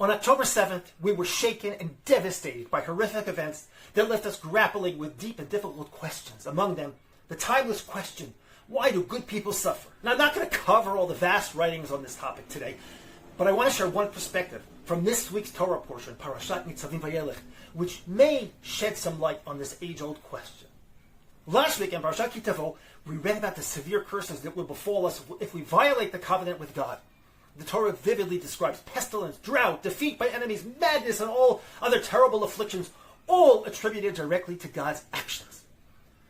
On October 7th, we were shaken and devastated by horrific events that left us grappling with deep and difficult questions. Among them, the timeless question, why do good people suffer? Now, I'm not going to cover all the vast writings on this topic today, but I want to share one perspective from this week's Torah portion, Parashat Nitzavim-Vayeilech, which may shed some light on this age-old question. Last week in Parashat Kitavo, we read about the severe curses that will befall us if we violate the covenant with God. The Torah vividly describes pestilence, drought, defeat by enemies, madness, and all other terrible afflictions, all attributed directly to God's actions.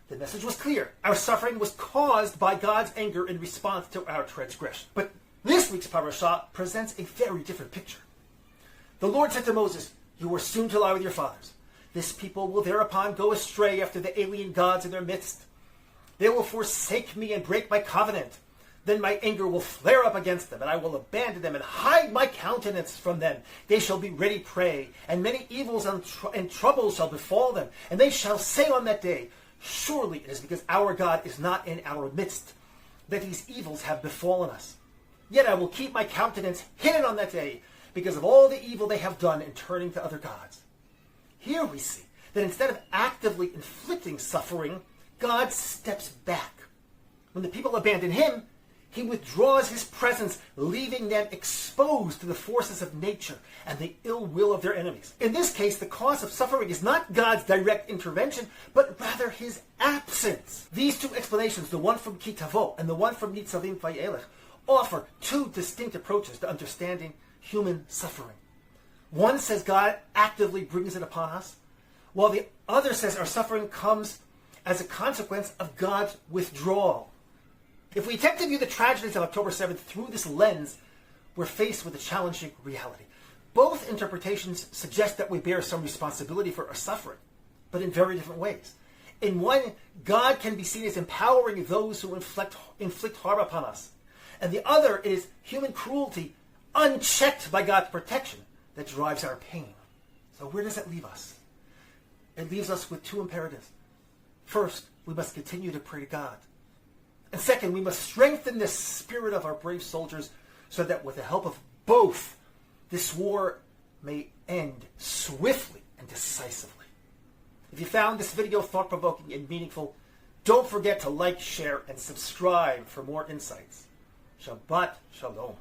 The message was clear. Our suffering was caused by God's anger in response to our transgression. But this week's parasha presents a very different picture. The Lord said to Moses, "You are soon to lie with your fathers. This people will thereupon go astray after the alien gods in their midst. They will forsake me and break my covenant. Then my anger will flare up against them, and I will abandon them and hide my countenance from them. They shall be ready prey, and many evils and troubles shall befall them. And they shall say on that day, surely it is because our God is not in our midst that these evils have befallen us. Yet I will keep my countenance hidden on that day because of all the evil they have done in turning to other gods." Here we see that instead of actively inflicting suffering, God steps back. When the people abandon him, he withdraws his presence, leaving them exposed to the forces of nature and the ill will of their enemies. In this case, the cause of suffering is not God's direct intervention, but rather his absence. These two explanations, the one from Kitavo and the one from Nitzavim-Vayeilech, offer two distinct approaches to understanding human suffering. One says God actively brings it upon us, while the other says our suffering comes as a consequence of God's withdrawal. If we attempt to view the tragedies of October 7th through this lens, we're faced with a challenging reality. Both interpretations suggest that we bear some responsibility for our suffering, but in very different ways. In one, God can be seen as empowering those who inflict harm upon us. And the other is human cruelty, unchecked by God's protection, that drives our pain. So where does that leave us? It leaves us with two imperatives. First, we must continue to pray to God. And second, we must strengthen the spirit of our brave soldiers so that with the help of both, this war may end swiftly and decisively. If you found this video thought-provoking and meaningful, don't forget to like, share, and subscribe for more insights. Shabbat Shalom.